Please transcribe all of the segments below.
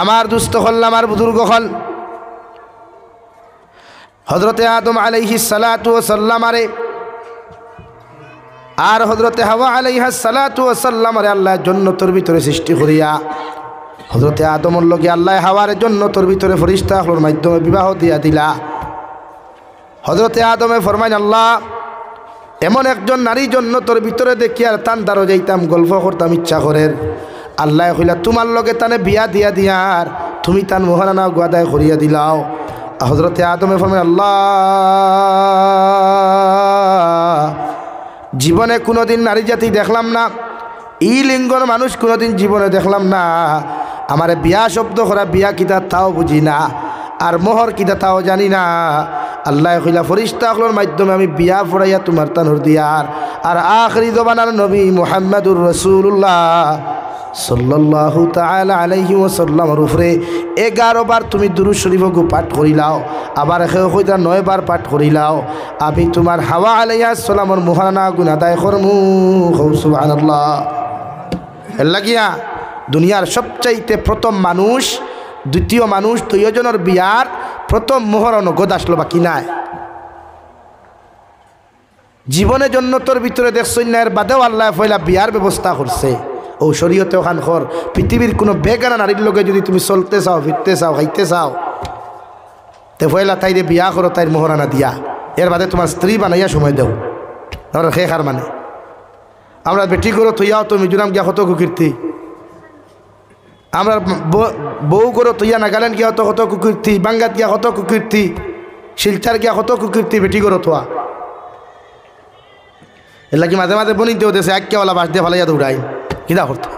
আমার দুস্থ হল, আমার বুজুর্গ হল, হযরতে আদম আলাইহিস সালাতু ওয়াস সালাম আরে আর হযরতে হাওয়া আলাইহাস সালাতু ওয়াস সালাম আরে আল্লাহ জান্নাতের ভিতরে সৃষ্টি করিয়া হযরতে আদমের লগে আল্লাহ হাওয়ার জান্নাতের ভিতরে ফেরেশতাগুলোর মাধ্যমে বিবাহ দিয়া দিলা। হযরতে আদমে ফরমাইন, আল্লাহ এমন একজন নারী জান্নাতের ভিতরে দেখি আর তান দারো যাইতাম, গল্প করতাম ইচ্ছা করের। আল্লাহ কইলা তোমার লগে তানে বিয়া দিয়া দিয়ার, তুমি তান মোহরানা গাদায় করিয়া দিলাও। হযরতে আদমে ফরমাইন, আল্লাহ জীবনে কোনোদিন নারী জাতি দেখলাম না, ই লিঙ্গর মানুষ কোনোদিন জীবনে দেখলাম না। আমার বিয়া শব্দ করা, বিয়া কিতা তাও বুঝি না, আর মোহর কিতা তাও জানি না। আল্লাহ কইলা ফেরেশতাগুলোর মাধ্যমে আমি বিয়া পড়াইয়া তোমার তানুর দিয়ার। আর আখিরি জবানার নবী মুহাম্মদুর রাসূলুল্লাহ সাল্লাল্লাহু তাআলা আলাইহি ওয়াসাল্লামের উপরে 11 বার তুমি দুরূদ শরীফ পাঠ করিলাও, আবার কইতা 9 বার পাঠ করিলাও। আমি তোমার হাওয়া আলাইহিস সালামের মুহারানা গুনাহ আদায় করমু। সুবহানাল্লাহ। এর লাগিয়া দুনিয়ার সবচাইতে প্রথম মানুষ, দ্বিতীয় মানুষ, দুইজনের বিয়ার প্রথম মোহর নগদ আসলো বাকি নাই। জীবনের জন্য তোর ভিতরে দেখছই না, এর বাদেও আল্লাহ পয়লা বিয়ার ব্যবস্থা করছে। ও শরীয়তে ওখান কর পৃথিবীর কোনো বেগানা নারীর লোকে যদি তুমি চলতে চাও, ফিরতে চাও, খাইতে চাও, তে পয়লা তাইরে বিয়া করো, তাইর মোহরানা দিয়া, এর বাদে তোমার স্ত্রী বানাইয়া সময় দেও। আমরা খেখার মানে আমরা বেটি করো তৈয়াও তো মিজোরাম গিয়া কত কুকীর্তি, আমরা বউ করো তৈয়া নাগাল্যান্ড গিয়া কত কুকীর্তি, বাঙ্গাত গিয়া কত কুকীর্তি, শিলচার গিয়া কত কুকীর্তি বেটি করো তোয়া। এর লাগি মাঝে মাঝে বনিতেও দেশে এককেওয়ালা বাস দিয়ে ফালাইয়া দৌড়াই কিনা করতো।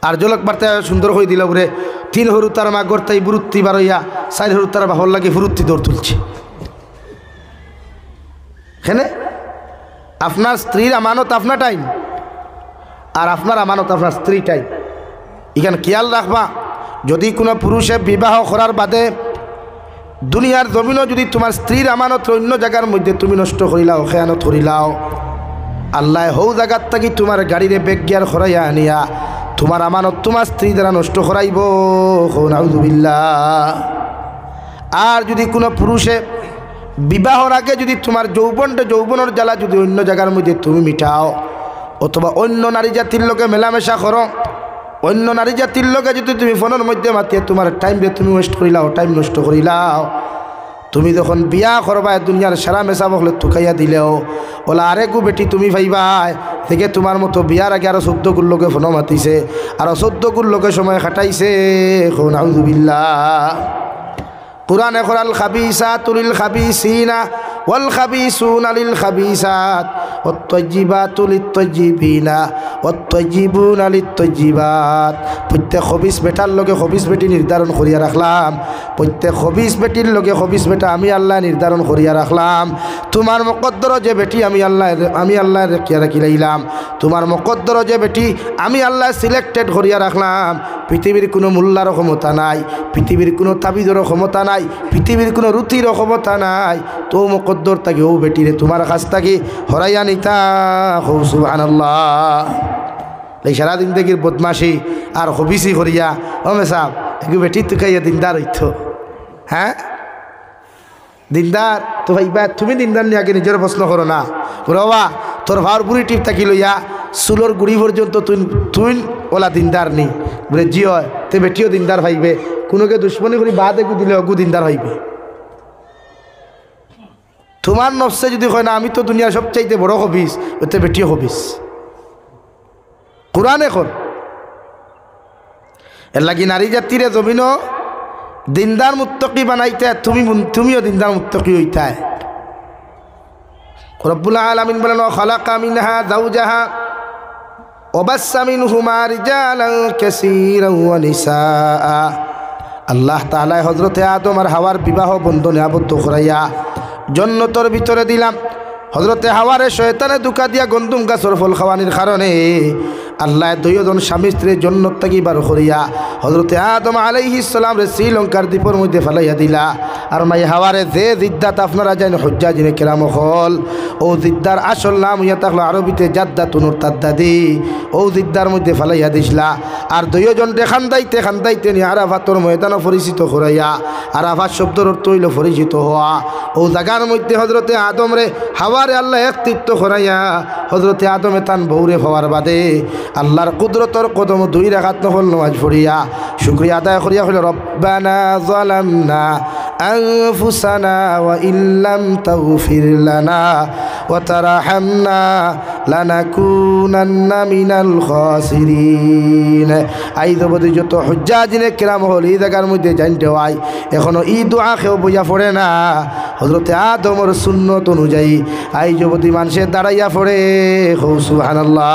আর জলক বার্তা সুন্দর হয়ে দিল বলে 3 হরু তার মা গড়তাই বুরুত্তি বারইয়া 4 হরু তার বাহর লাগে ফুরুত্তি দৌড় তুলছে। এখানে আপনার স্ত্রীর আমানত আপনার টাইম, আর আপনার আমানত আপনার স্ত্রী টাইম। এখানে খেয়াল রাখবা, যদি কোনো পুরুষে বিবাহ করার বাদে দুনিয়ার জমিনও যদি তোমার স্ত্রীর আমানত অন্য জায়গার মধ্যে তুমি নষ্ট করিলাও, খেয়ানত করিলাও, আল্লাহ হৌ জায়গার থাকি তোমার গাড়িরে বেগিয়ার খরাইয়া আনিয়া তোমার আমানত তোমার স্ত্রী দ্বারা নষ্ট করাইব। নাউযুবিল্লাহ। আর যদি কোনো পুরুষে বিবাহর আগে যদি তোমার যৌবনের জ্বালা যদি অন্য জায়গার মধ্যে তুমি মিটাও, অথবা অন্য নারী জাতির লোকে মেলামেশা করো, অন্য নারী জাতির লোকে যদি তুমি ফোনের মধ্যে মাতিয়ে তোমার টাইমে তুমি ওয়েস্ট করিলাও, টাইম নষ্ট করিলাও, তুমি যখন বিয়া করবা দুনিয়ার সারা মেশা বকলে তুকাইয়া দিলেও ওলা আরেকু বেটি তুমি ভাইবাই থেকে তোমার মতো বিয়ার আগে আরো 14 গুণ লোকে ফোন মাতিছে, আরো 14 গুণ লোকে সময় খাটাইছে। নাউযুবিল্লাহ। কুরআনে কোরাল খাবিসাতু লিল খাবিসিনা ওয়াল খাবিসুনা লিল খাবিসাত ওয়াত তাইয়্যিবাতু লিত তাইয়্যিবিনা ওয়াত তাইয়্যিবুনা লিত তাইয়্যিবাত। প্রত্যেক খবিস বেটার লগে খবিস বেটি নির্ধারণ করিয়া রাখলাম, প্রত্যেক খবিস বেটির লগে খবিস বেটা আমি আল্লাহ নির্ধারণ করিয়া রাখলাম। তোমার মুকদ্দর যে বেটি আমি আল্লাহ রেখিয়া রাখিলাম, তোমার মুকদ্দর যে বেটি আমি আল্লাহ সিলেক্টেড করিয়া রাখলাম। পৃথিবীর কোনো মোল্লারও ক্ষমতা নাই, পৃথিবীর কোনো তাবিজেরও ক্ষমতা নাই, পৃথিবীর কোনো রুতিরও ক্ষমতা নাই। তো মুকদ্দর থাকি ও বেটিরে তোমার কাছ থাকি হরাইয়া নিতা। সুবহানাল্লাহ। এই সারাদিন থেকে বদমাশি আর হবিসি করিয়া ওমে সাহ একটু বেটি তুকাইয়া দিনদার হইত। হ্যাঁ দিনদার তো ভাইবা তুমি দিনদার নিয়ে আগে নিজের প্রশ্ন করো না। বাবা তোর ভার বুড়ি টিপ থাকি লইয়া চুলোর গুড়ি পর্যন্ত তুই ওলা দিনদার নি বলে জি হয় তে বেটিও দিনদার ভাইবে, কোনোকে দুশ্মনী করি বাদ একু দিলে অগু দিনদার হইবে। তোমার নফসে যদি হয় না আমি তো দুনিয়ার সবচাইতে বড় হবিস, ওতে বেটিও হবিস। কোরআন এখন এর লাগি নারী জাতিরে জমিন দিনদার মুত্তকি বানাইতে তুমিও দিনদার মুত্তকি হইতায়। রব্বুল আলামিন বলেন খালাকা মিনহা যাওজাহা ওয়াবাসসা মিনহুমা রিজালান কাসীরান ওয়া নিসাআ। আল্লাহ তাআলা হযরতে আদম আর হাওয়ার বিবাহ বন্ধনে আবদ্ধ করাইয়া জান্নাতের ভিতরে দিলাম। হযরতে হাওয়ারে শয়তানে ধোঁকা দিয়া গন্ধুম গাছের ফল খাওয়ানির কারণে আল্লাহ দুইজন স্বামী স্ত্রীর জান্নাত থেকে বার করিয়া হযরতে আদম আলাইহিস সালাম রে শ্রীলঙ্কার দ্বীপের মধ্যে ফেলাইয়া দিলা। আর মাই হাওয়ারে যে জিদ্দাত আপনারা জানেন হুজ্জাজিনে কেরাম হল ও জিদ্দার আসল নাম হইয়া থাকলো আরবিতে জাদ্দাতুনুর তাদ্দাদি ও জিদ্দার মধ্যে ফালাইয়া দিসলা আর দুইজনটে খান্দাইতে নি আরাফাতর ময়দানও পরিচিত করাইয়া আরাফাত শব্দর অর্থ হইল পরিচিত হওয়া ও জায়গার মধ্যে হজরতে আদম রে হাওয়ারে আল্লাহ একত্রিত্ব করাইয়া হজরতে আদমে তান বৌরে হওয়ার বাদে আল্লাহর কুদরতর কদম 2 রাকাত নফল নামাজ পড়িয়া শুকরিয়া আদায় করিয়া হইল রব্বানা যালামনা আনফুসানা ওয়া ইল্লাম তাগফির লানা ওয়া তারহামনা লানাকুনান্না মিনাল খাসিরিন। আইদবদি যত হুজ্জাজিনে কেরাম হল এই জায়গার মধ্যে জানতে হয় এখনো এই দোয়া কেউ বইয়া পড়ে না হজরতে আদমর সুন্নত অনুযায়ী আইজবদি মানুষের দাঁড়াইয়া পড়ে সুবহানাল্লাহ।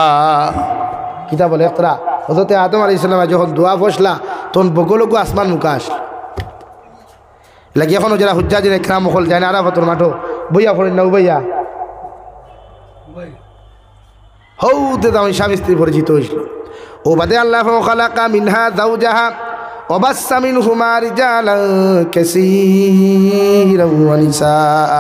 কিতা বলে একরা হজরতে আদম আলাইহিস সালাম যখন দোয়া বসলা তখন বগলগু আসমান মুখা আসল লাগে এখনো যারা হুজ্জাজিনে কেরাম হল যায় না আরাফাতের মাঠো বইয়া পড়েন না উবাইয়া হৌতে দাম স্বামী স্ত্রী পরিচিত হয়েছিল ও বাদে আল্লাহ খালাকা মিনহা যাওজাহা وبث منهما رجالا كثيرا ونساء।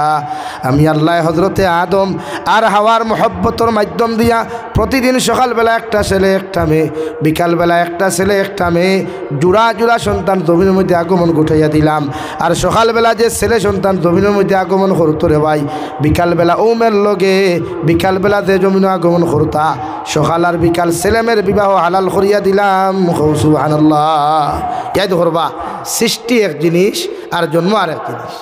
আমি আল্লাহ হযরতে আদম আর হাওয়ার মহব্বতের মাধ্যম দিয়া প্রতিদিন সকালবেলা একটা ছেলে একটা মেয়ে বিকালবেলা একটা ছেলে একটা মেয়ে জোড়া জোড়া সন্তান জমিনের মধ্যে আগমন ঘটাইয়া দিলাম। আর সকালবেলা যে ছেলে সন্তান জমিনের মধ্যে আগমন করতো রে ভাই বিকালবেলা ওমের লগে বিকালবেলা যে জমিনে আগমন করতা সকাল আর বিকাল ছেলেমের বিবাহ হালাল করিয়া দিলাম সুবহানাল্লাহ। ইয়াদ করবা সৃষ্টি এক জিনিস আর জন্ম আর এক জিনিস।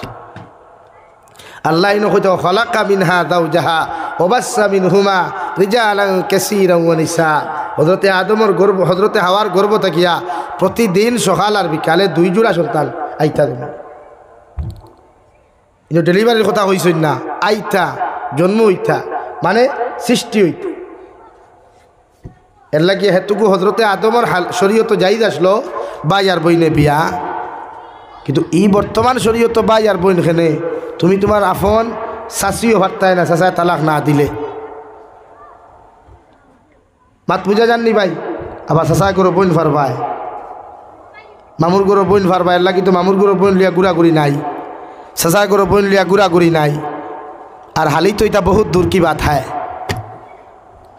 আল্লাহ ইনহু খালাকা মিনহা যাওজাহা ওয়া বাসসা মিনহুমা রিজালান কাসীরান ওয়া নিসা। হযরতে আদমের গর্ভ হযরতে হাওয়ার গর্ভ থাকিয়া প্রতিদিন সকাল আর বিকালে 2 জোড়া সন্তান আইতা দেন। ইনো ডেলিভারির কথা কইছই না আইতা জন্ম হইতা মানে সৃষ্টি হইতা। এর লাগে হেতুকু হজরতে আদমর শরীয়ত জায়েজ আসলো ভাই আর বইনে বিয়া, কিন্তু এই বর্তমান শরীয়ত ভাই আর বইন খেনে তুমি তোমার আফন শাশিও ভারতায় না শাশায় তালাক না দিলে মাত বুঝা জাননি ভাই আবার শাশায় করে বইন ফারবায় মামুর করে বইন ফারবায়। এর লাগে তো মামুর করে বইন লিয়া গুড়াগুড়ি নাই শাশায় করে বইন লিয়া গুড়াগুড়ি নাই। আর হালি তো এটা বহুত দূর কি বাত হয়,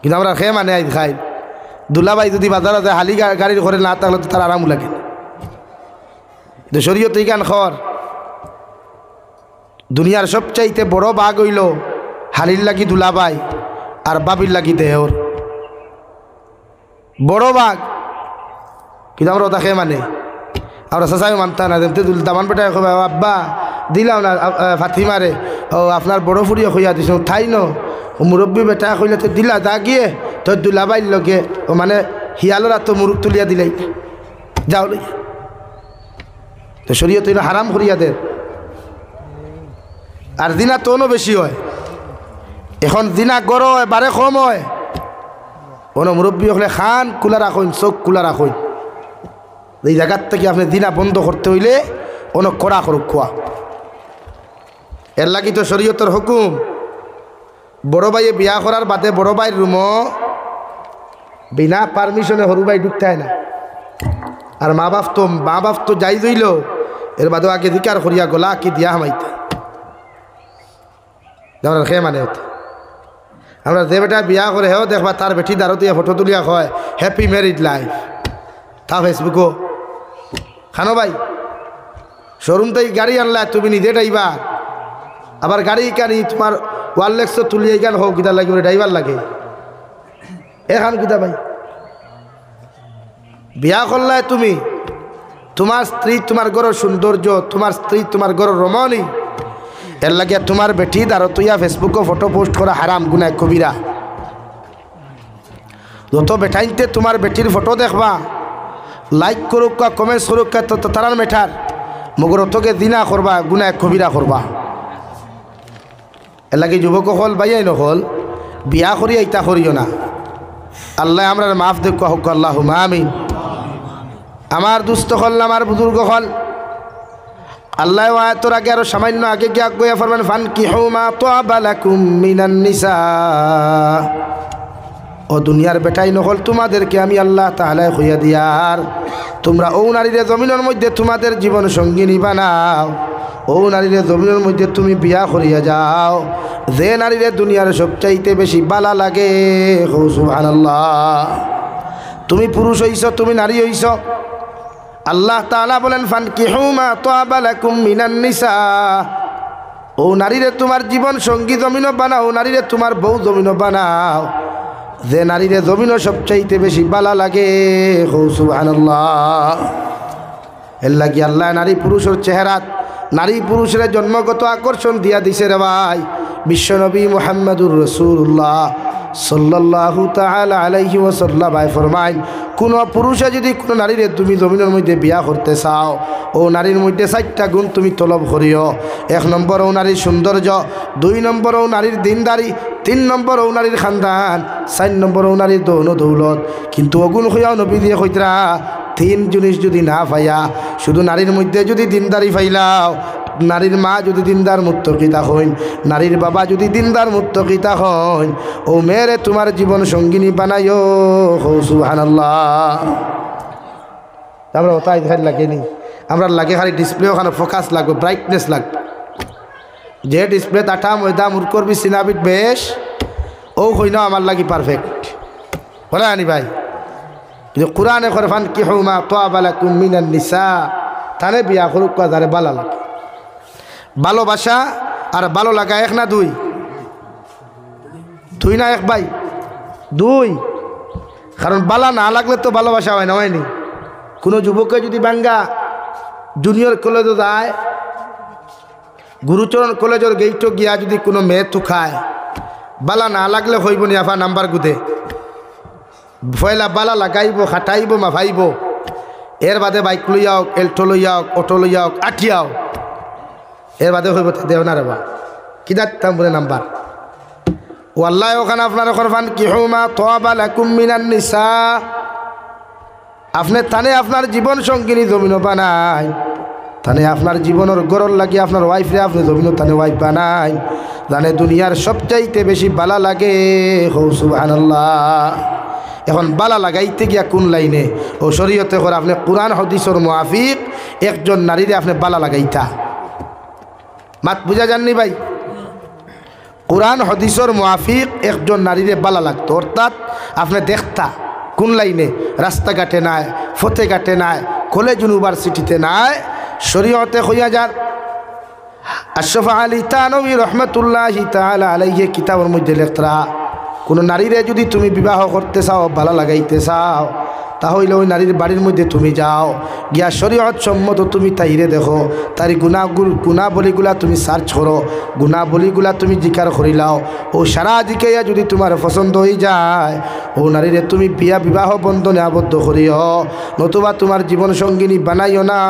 কিন্তু আমরা খেয়ে মানে আই খাই দুলাভাই যদি বাজারে যায় হালি গাড়ির ঘরে না থাকলে তো তার আরাম লাগে। শরীয়ত এই গান খর দুনিয়ার সবচাইতে বড় বাঘ হইল হালির লাগি দুলাভাই আর বাবির লাগি দেহর বড় বাঘ, কিন্তু আমরা ওটা খেয়ে মানে আমরা চাচাই মানতা না দামান পেটায় আব্বা দিলাম না ফাতিমারে ও আপনার বড় ফুরিয়ে হইয়া দিছ ঠাই ন মুরব্বী বেটা কইলে তো দিলা তা গিয়ে তোর দুলাবাইর লগে ও মানে হিয়ালরা তো মুরুখ তুলিয়া দিলাই যাও লই তো শরীয়ত হারাম করিয়া দে। আর দিনা তোনও বেশি হয় এখন দিনা গড় হয় বারে কম হয় কোনো মুরব্বী হলে খান খোলা রাখুন চোখ খোলা রাখুন এই জায়গার থেকে আপনি দিনা বন্ধ করতে হইলে কোনো কড়া করুক খোয়া। এর লাগি তো শরীয়তের হুকুম বড় ভাইয়ে বিয়া করার বাদে বড় ভাইয়ের রুমও বিনা পারমিশনে সরু ভাই ঢুকতে হয় না। আর মা বাপ তো যাই দইল এর বাদেও আগে ধিকার করিয়া গলা কি দিয়া হামাইতে যেমন খেয়ে মানে হতে আমরা যে বেটা বিয়া করে হেও দেখবা তার বেটি দাঁড়িয়ে ফটো তুলিয়া হয় হ্যাপি ম্যারিড লাইফ তা ফেসবুকও খানো ভাই শোরুম তাই গাড়ি আনলা তুমি নিজে ড্রাইভার আবার গাড়ি কানি তোমার ওয়ারলেক্স তুলিয়ে গান হোক কিতা লাগে ড্রাইভার লাগে এখান কিতা ভাই বিয়া করলায় তুমি তোমার স্ত্রী তোমার ঘরের সৌন্দর্য তোমার স্ত্রী তোমার ঘরের রমণী এর লাগে তোমার বেটি দাঁড়িয়ে ফেসবুকে ফটো পোস্ট করা হারাম গুনাহ কবিরা। যত বেটাইতে তোমার বেটির ফটো দেখবা লাইক করুক কমেন্টস করুক তো তারার মেঠার মগর তোকে দিনা করবা গুনাহ কবিরা করবা। এর লাগে যুবক হল বাইয়াই নহল বিয়া করি এইটা করিও না। আল্লাহ আমরা মাফ দেখো হোক আল্লাহ আমিন। আমার দুস্থ হল আমার বুজুর্গ হল আল্লাহ আয়াতের আগে আরো সামান্য আগে গিয়ে আগুয়া ফরমান ফানকিহু মা তাবা লাকুম মিনান নিসা। ও দুনিয়ার বেটাই নহল তোমাদেরকে আমি আল্লাহ তাআলা কইয়া দিয়ার তোমরা ও নারীরে জমিনের মধ্যে তোমাদের জীবন সঙ্গিনী বানাও। ও ও নারীরে জমিনের মধ্যে তুমি বিয়া করিয়া যাও, যে নারীরে দুনিয়ার সবচাইতে বেশি বালা লাগে। সুবহানাল্লাহ। তুমি পুরুষ হইছ, তুমি নারী হইছ, আল্লাহ তাআলা বলেন ফানকিহু মা তাবা লাকুম মিনান নিসা। ও নারীরে তোমার জীবন সঙ্গী জমিনও বানাও, নারীরে তোমার বউ জমিনও বানাও, যে নারীরে জমিনও সবচাইতে বেশি বালা লাগে। সুবহানাল্লাহ। এর লাগি আল্লাহ নারী পুরুষের চেহারা, নারী পুরুষের জন্মগত আকর্ষণ দিয়া দিছে রে ভাই। বিশ্বনবী মুহাম্মদুর রাসূলুল্লাহ সাল্লাল্লাহু তাআলা আলাইহি ওয়াসাল্লাম ভাই ফরমাইন, কোন পুরুষে যদি কোনো নারীরে তুমি জমিনের মধ্যে বিয়া করতে চাও, ও নারীর মধ্যে 4টা গুণ তুমি তলব করিও। 1 নম্বর ও নারীর সৌন্দর্য, 2 নম্বর ও নারীর দিনদারি, 3 নম্বর ও নারীর খানদান, 4 নম্বর ও নারীর দৌন দৌলত। কিন্তু অগুণ হইয়াও নবী দিয়ে কইতরা 3 জিনিস যদি না পাইয়া, শুধু নারীর মধ্যে যদি দিনদারি পাইলাও, নারীর মা যদি দিনদার মুত্তকিতা হইন, নারীর বাবা যদি দিনদার মুত্তকিতা হইন, ও মেরে তোমার জীবন সঙ্গিনী বানাইও। সুবহানাল্লাহ। আমরা ওটাই খালি লাগেনি, আমরা লাগে খালি ডিসপ্লে, ওখানে ফোকাস লাগবে, ব্রাইটনেস লাগবে। যে ডিসপ্লে তাটা ময়দা মুর করবি সিনাবিট বেশ, ও হইন আমার লাগি পারফেক্ট। বলে আনি ভাই, কিন্তু কোরআনে করে ফানকিহু মা তাবা লাকুম মিনান নিসা, তারে বিয়া করুক যারে বালা লাগে। ভালোবাসা আর ভালো লাগা 1 না 2? 2 না 1 ভাই? 2। কারণ বালা না লাগলে তো ভালোবাসা হয় না, হয়নি? কোনো যুবককে যদি বাঙ্গা জুনিয়র কলেজে যায়, গুরুচরণ কলেজের গেইটও গিয়া যদি কোনো মেয়ে তুখায়, বালা না লাগলে হইব নি আফা নাম্বার গুদে ফয়লা বালা লাগাইব, খাটাইব, মাফাইব, এর বাদে বাইক লইয়াও, এল্টো লইয়াও, অটো লইয়াও, আঠিয়াও, এর বাদে হইব দেও না রে বা কি দাঁতাম বলে নাম্বার। ও আল্লাহ ওখানে আপনার করবান কি হুমা তাবা লাকুম মিনান নিসা, আপনি তানে আপনার জীবন সঙ্গিনী জমিন বানাই, তানে আপনার জীবনের গরল লাগি আপনার ওয়াইফরে আপনি জমিন তানে ওয়াইফ বানাই, জানে দুনিয়ার সবচাইতে বেশি বালা লাগে। সুবহানাল্লাহ। এখন বালা লাগাইতে গিয়া কোন লাইনে? ও শরীয়তে করে আপনি কুরআন হাদিসের মুআফিক একজন নারীরে আপনি বালা লাগাইতা। মাত বুঝা যাননি ভাই? কুরআন হাদিসের মুআফিক একজন নারীরে বালা লাগতো, অর্থাৎ আপনি দেখতা কোন লাইনে? রাস্তাঘাটে নাই, ফতেঘাটে নাই, কলেজ ইউনিভার্সিটিতে নাই, শরীয়তে হইয়া যান। আশরাফ আলী থানভী রহমতুল্লাহি তাআলা আলাইহি কিতাবের মধ্যে লেখরা, কোনো নারীরে যদি তুমি বিবাহ করতে চাও, ভালো লাগাইতে চাও, তাহলে ওই নারীর বাড়ির মধ্যে তুমি যাও, গিয়া শরীয়ত সম্মত তুমি তাইরে দেখো, তার গুণাবলীগুলা তুমি সার্চ করো, গুণাবলীগুলা তুমি জিকার করিলাও, ও সারা জিকাইয়া যদি তোমার পছন্দ হয়ে যায়, ও নারীরে তুমি বিবাহ বন্ধনে আবদ্ধ করিও, নতুবা তোমার জীবন সঙ্গিনী বানাইও না।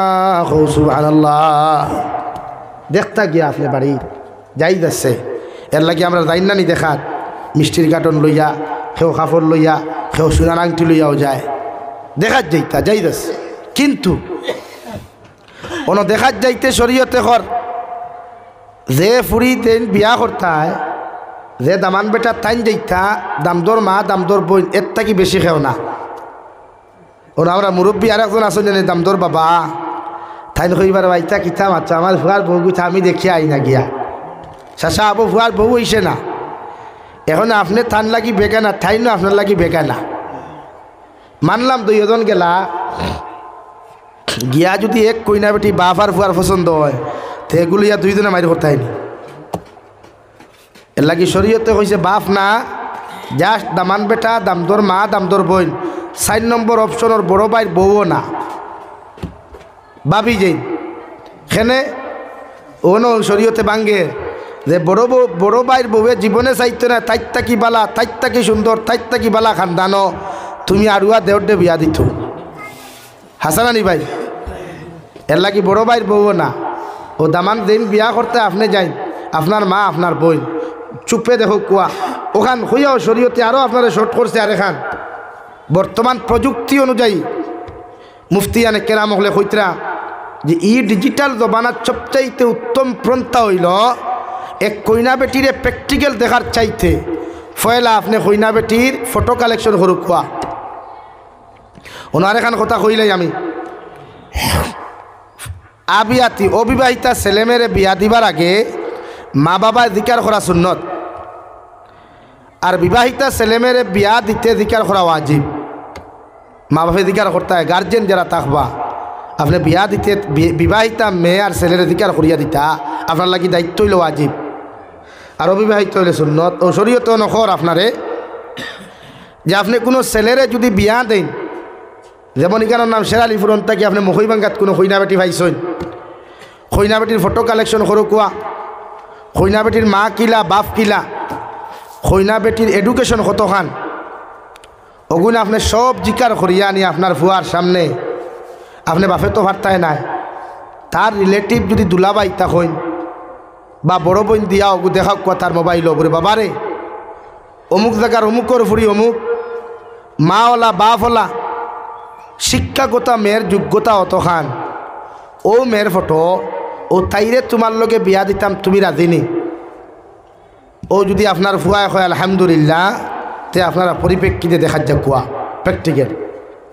সুবহানাল্লাহ। দেখতা গিয়া আপনি বাড়ি যাই যাচ্ছে, এর লাগে আমরা যাই না নি দেখাত, মিষ্টির কার্টন লইয়া, কেউ কাপড় লইয়া, কেউ সোনার আংটি লইয়াও যায়, দেখাত যাইতা যাই যাচ্ছে। কিন্তু অন দেখাত যাইতে শরীয়তে কর যে ফুরি তেন বিয়া করতায়, যে দামান বেটা তাইন যাইতা, দামদর মা দামদর বোন এর থাকি বেশি খেও না। ওরা আমরা মুরব্বী আর একজন আসেন জানি দামদর বাবা, তাইন কইবার বাইতা কিতা মাত্রা আমার ভুয়ার বউ গুছা আমি দেখি আই না গিয়া, শাসা আবু ভুয়ার বউ হইছে না, এখন আপনি থান লাগি বেগানা, ঠাইনও আপনার লাগি বেগানা। মানলাম 2 জন গেলা গিয়া যদি এক কইনা বেটি বাপ আর ফুয়ার পছন্দ হয়, তো এগুলো ইয়া 2 জনে মারি করতাইনি। এর লাগি শরীয়তে কইছে বাপ না, জাস্ট দামান বেটা, দামদর মা, দামদর বোন, 4 নম্বর অপশনের বড় ভাইয়ের বউও না, ভাবি যাই খেনে ওনো শরীয়তে ভাঙ্গে যে বড় ভাইয়ের বউয়ে জীবনে চাইতো না, তাইত্তা কি বালা, তাইত্তা কি সুন্দর, তাইত্তা কি বালা খানদানো, তুমি আরুয়া দেওয়ার বিয়া দিত। হাসানানি ভাই, এর লাগি বড় ভাইয়ের বউও না, ও দামান দিন বিয়া করতে আপনি যাই, আপনার মা আপনার বোন চুপে দেখো কুয়া ওখান হইয়াও শরীয়তে আরও আপনারা শর্ট করছে। আর এখান বর্তমান প্রযুক্তি অনুযায়ী মুফতিয়ানে কেরাম হলে কইতরা যে ডিজিটাল জমানার সবচাইতে উত্তম পন্থা হইল এক কইনা বেটিরে প্র্যাকটিক্যাল দেখার চাইতে ফয়লা আপনি কইনা বেটির ফটো কালেকশন করুক কোয়া। ওনার এখান কথা কইলাই আমি আবিয়াতি অবিবাহিতা ছেলেমেয়েরে বিয়া দিবার আগে মা বাবা জিকার করা সুন্নত, আর বিবাহিতা ছেলেমেয়েরে বিয়া দিতে জিকার করা ওয়াজিব। মা বাপে জিকার করতে হয়, গার্জেন যারা থাকবা আপনি বিয়া দিতে বিবাহিতা মেয়ে আর ছেলেরে জিকার করিয়া দিতা আপনার লাগি দায়িত্ব হইল ওয়াজিব, আর অবিবাহিত হইলে সুন্নত। ও শরীয়ত নখর আপনারে যে আপনি কোনো ছেলেরে যদি বিয়া দেন, যেমন এখানের নাম শেরালি ফুরন থাকি আপনি মহিবাঙ্গাত কোনো খৈনা বেটি ভাইছেন, খৈনা বেটির ফটো কালেকশন করো কোয়া, খৈনা বেটির মা কিলা বাপ কিলা, খৈনা বেটির এডুকেশন কতখান, ওগুলো আপনি সব জিকার করিয়া আনি আপনার ফুয়ার সামনে। আপনি বাপে তো ভারতায় নাই, তার রিলেটিভ যদি দুলাবাই তা হইন বা বড় বোন দিয়া ওগু দেখা কোয়া তার মোবাইল বলে বাবারে অমুক জায়গার অমুকর ফুরি অমুক মাওলা বাপওয়ালা শিক্ষাগত মেয়ের যোগ্যতা অতখান, ও মেয়ের ফটো ও তাইরে তোমার লগে বিয়া দিতাম তুমি রাজিনি। ও যদি আপনার ফুয়ায় হয় আলহামদুলিল্লাহ, তে আপনারা পরিপ্রেক্ষিতে দেখার যা কুয়া প্র্যাকটিক্যাল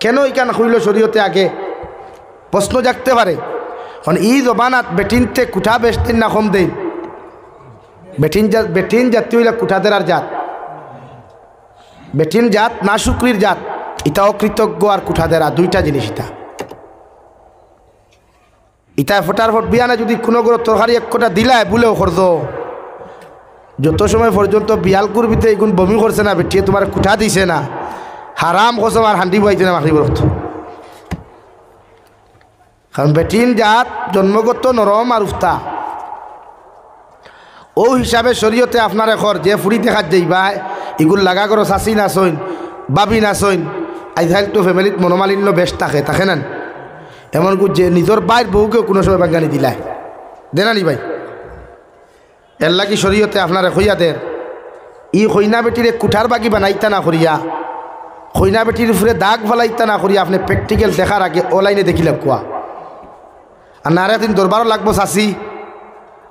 কেন ইকান হইল শরীয়তে আগে প্রশ্ন জাগতে পারে। কারণ ই জবানাত বেটিনতে কুঠা বেশতেন না কম দেন, বেটিন জাতীয় হইলে কুঠাদের আর জাত, বেটিন জাত না শুক্রির জাত, ইটা অকৃতজ্ঞ আর কুঠাদেরা দুইটা জিনিস। ইটা ফটার ফট বিয়ানে যদি কোনো কোনো তরকারি এক কটা দিলায় বলেও করদ, যত সময় পর্যন্ত বিয়াল করবিতে এগুন বমি করছে না বেটিয়ে তোমার কুঠা দিছে না, হারাম কসম আর হান্ডি বইছে না মাখি বরত। কারণ বেটিন জাত জন্মগত নরম আর উফতা। ও হিসাবে শরীয়তে আপনার এখন যে ফুড়ি দেখাত যাইবাই এগুলো লাগা করো চাষি নাচইন বাবি নাচইন, আইজাইল তো ফ্যামিলিত মনোমালিন্য বেশ থাকে না, এমন যে নিজের বাইর বউকেও কোনো সময় বাঙ্গানি দিলায় দেনানি ভাই। এর লাগি শরীয়তে আপনার হইয়া দের ই খৈনা বেটিরে কুঠার বাকি বানাইতা না করিয়া, খৈনা বেটির উপরে দাগ ফেলাইতা না করিয়া আপনি প্র্যাকটিক্যাল দেখার আগে অনলাইনে দেখিলে কুয়া। আর না আরেকদিন দরবারও লাগবো চাষি,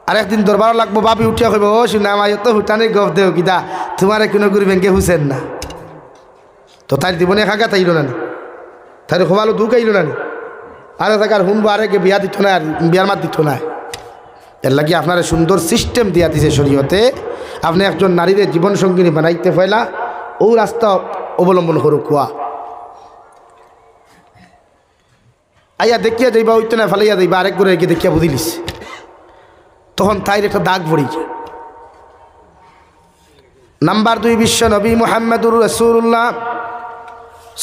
আরেকদিন দরবারও লাগবো বাবি উঠিয়া কইব ও শুনা মাই তো হুটানি গপ দেও কিতা তোমার কোনো গুরু ব্যাংকে হুসেন না, তো তাই জীবনে খাগা তাইল না, তাই খোবালো দুঃখ আইল না, আরে থাকার হুনবো আরেকে বিয়া দিত না, আর বিয়ার মাত দিত না। এর লাগি আপনার সুন্দর সিস্টেম দিয়া দিছে শরীয়তে, আপনি একজন নারীদের জীবনসঙ্গিনী বানাইতে ফেলা ও রাস্তা অবলম্বন করুক কুয়া। আইয়া দেখিয়া যাইবা ওইতো না ফেলাইয়া যাইবা আরেক করে এগিয়ে দেখিয়া বুঝিলিস, তখন তাইর একটা দাগ পড়ি। নাম্বার 2 বিশ্ব নবী মুহাম্মদুর রাসূলুল্লাহ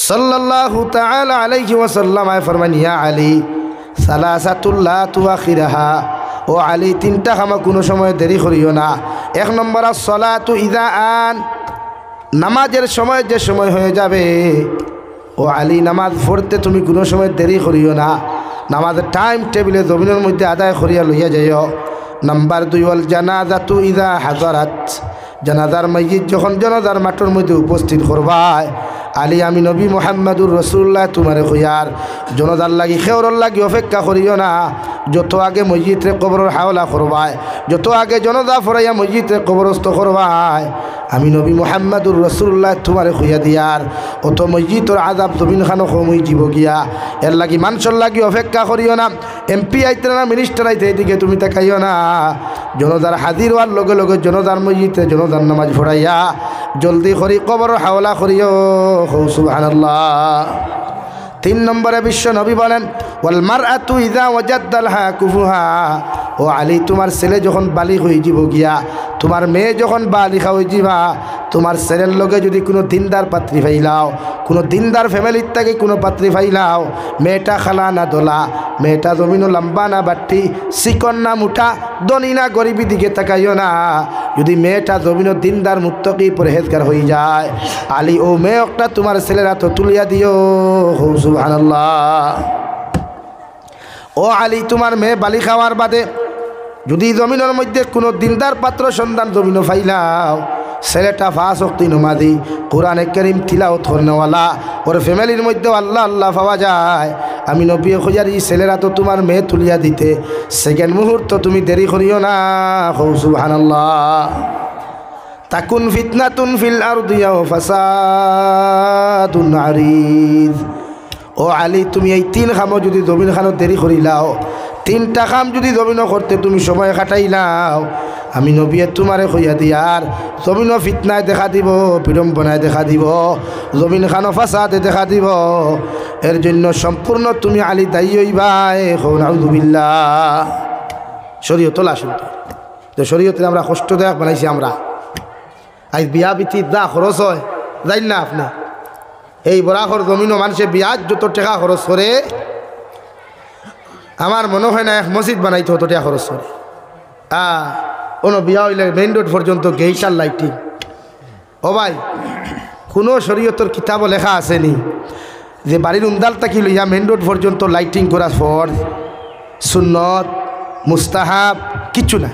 সাল্লাল্লাহু তাআলা আলাইহি ওয়াসাল্লাম ফরমান ইয়া আলী সালাসাতুল লা তুআখিরাহা, ও আলী তিনটা কামা কোনো সময় দেরি করিও না। 1 নম্বর as-সালাতু ইযা আন, নামাজের সময় যে সময় হয়ে যাবে ও আলী নামাজ পড়তে তুমি কোনো সময় দেরি করিও না, নামাজের টাইম টেবিলে জমিনের মধ্যে আদায় করিয়া লইয়া যাইও। নাম্বার 2 ওয়াল জানাজাতু ইযা হাজারাত, জানাজার মাইয়িত যখন জানাজার মাঠের মধ্যে উপস্থিত করবায় আলী আমি নবী মুহাম্মদুর রাসূলুল্লাহ তোমারে কইয়ার জনজার লাগি খেওরর লাগি অপেক্ষা করিও না, যত আগে মসজিদে কবরের হাওলা করবায়, যত আগে জনজা ফরাইয়া মসজিদে কবরস্থ করবায় আমি নবী মুহাম্মদুর রাসূলুল্লাহ তোমারে কইয়া দিয়ার অত মসজিদর আযাব জমিন খানো কমই জীব গিয়া। এর লাগি মানুষের লাগি অপেক্ষা করিও না, এমপি আইতে না মিনিস্টার আইতে এদিকে তুমি তাকাইও না, জনজার হাজির হওয়ার লগে লগে জনজার মসজিদে জনজার নামাজ পড়াইয়া জলদি করি কবরের হাওলা করিও। সুবহানাল্লাহ। 3 নম্বরে বিশ্ব নবী বলেন ওয়াল মারআতু ইযা ওয়াজাদালহা কুফুহা, ও আলী তোমার ছেলে যখন বালিগ হয়ে যাব গিয়া, তোমার মেয়ে যখন বালিগা হয়ে যাবা, তোমার ছেলের লগে যদি কোনো দিনদার পাত্রী পাইলাও, কোনো দিনদার ফ্যামিলির থেকে কোনো পাত্রী পাইলাও, মেয়েটা খালা না দোলা, মেয়েটা জমিনও লম্বা না বাট্টি, চিকন না মুঠা, ধনী না গরিবি দিকে তাকাইও না, যদি মেয়েটা জমিনও দিনদার মুত্তাকি পরহেজগার হয়ে যায় আলী ও মেয়ে একটা তোমার ছেলেরা তো তুলিয়া দিও। সুবহানাল্লাহ। ও আলী তোমার মেয়ে বালি খাওয়ার বাদে যদি জমিনের মধ্যে কোনো দিনদার পাত্র সন্তান জমিনও ফাইলাও, ছেলেটা 5 ওয়াক্ত নামাজি, কোরআনে কারীম তিলাওয়াত করনেওয়ালা, ওর ফ্যামিলির মধ্যে আল্লাহ আল্লাহ পাওয়া যায়, আমি নবী খোঁজার এই ছেলেরা তো তোমার মেয়ে তুলিয়া দিতে সেকেন্ড মুহূর্ত তুমি দেরি করিও না। সুবহানাল্লাহ। তাকুন ফিতনাতুন ফিল আরদি ওয়া ফাসাদুন আরিদ, ও আলী তুমি এই 3 খামো যদি জমিন খানো দেরি করিলাও তিনটা কাম যদি জমিন করতে তুমি সময় কাটাইলাও, আমি নবী তোমারে কইয়া দিয়ার জমিন ফিতনায় দেখা দিব, বিড়ম্বনায় দেখা দিব, জমিন খানো ফাসাদে দেখা দিব। এর জন্য সম্পূর্ণ তুমি আলী দায়ী হইবাই। নাউযুবিল্লাহ। শরীয়ত আসুন তো শরীয়তে আমরা কষ্টদায়ক বানাইছি। আমরা আজ বিয়া বিতি যা খরচ হয় জান না আপনি, এই বরাকর জমিনও মানুষের বিয়ার যত টাকা খরচ করে আমার মনে হয় না এক মসজিদ বানাইতে হতো টাকা খরচ করে। কোনো বিয়া হইলে মেইন রোড পর্যন্ত গেইটার লাইটিং। ও ভাই, কোনো শরীয়তর কিতাবও লেখা আসেনি যে বাড়ির উন্দাল তাকি লইয়া মেইন রোড পর্যন্ত লাইটিং করা ফরজ, সুন্নত, মুস্তাহাব কিচ্ছু না,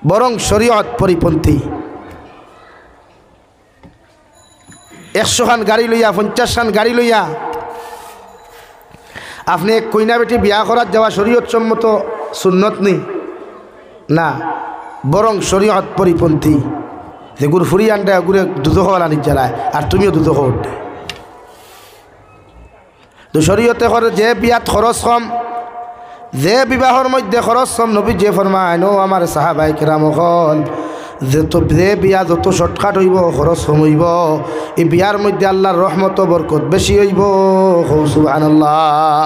বরং শরীয়ত পরিপন্থী। 100 খান গাড়ি লইয়া 50 খান গাড়ি লইয়া আপনি কইনা বেটি বিয়া করার যাওয়া শরীয়ত সম্মত সুন্নত নেই না, বরং শরীয়ত পরিপন্থী। যে গুড় ফুরি আনটা গুড়ে দুধ খাওয়া নিজ জ্বালায় আর তুমিও দুধ খাওয়া উঠে। তো শরীয়তে করে যে বিয়াত খরচ কম, যে বিবাহর মধ্যে খরচ কম, নবী যে ফরমায় ও আমার সাহাবায়ে কেরাম হল যে বিয়া যত শর্টকাট হইব খরচ কম হইব, এই বিয়ার মধ্যে আল্লাহর রহমত বরকত বেশি হইব। সুবহানাল্লাহ।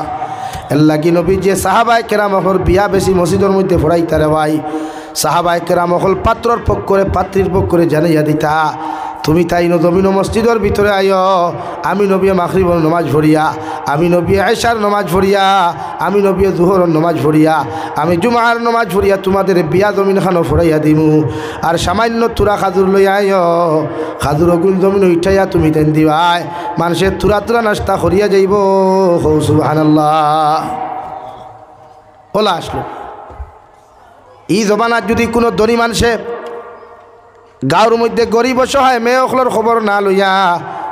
এর লাগি নবী যে সাহাবায়ে কেরাম হল বিয়া বেশি মসজিদের মধ্যে পড়াইতারে ভাই, সাহাবায়ে কেরাম হল পাত্রর পক্ষ করে পাত্রীর পক্ষ করে জানাইয়া দিতা তুমি তাই নবীন মসজিদের ভিতরে আইও, আমি নবী মাগরিবের নামাজ পড়িয়া, আমি নবী আয়েশার নামাজ পড়িয়া, আমি নবী জোহরের নামাজ পড়িয়া, আমি জুমার নামাজ পড়িয়া তোমাদের বিয়া জমিন খানো ফড়াইয়া দিমু। আর সামান্য তুরা খাজুর লইয়া আইও, খাজুর গুণ জমিন উঠাইয়া তুমি তেন দিবাই, মানুষের তুরা নাস্তা করিয়া যাইব। সুবহানাল্লাহ। ওলা আসলো এই জমানার যদি কোনো ধনী মানুষে গাঁর মধ্যে গরিব অসহায় মেয়ে অখলোর খবর না লইয়া,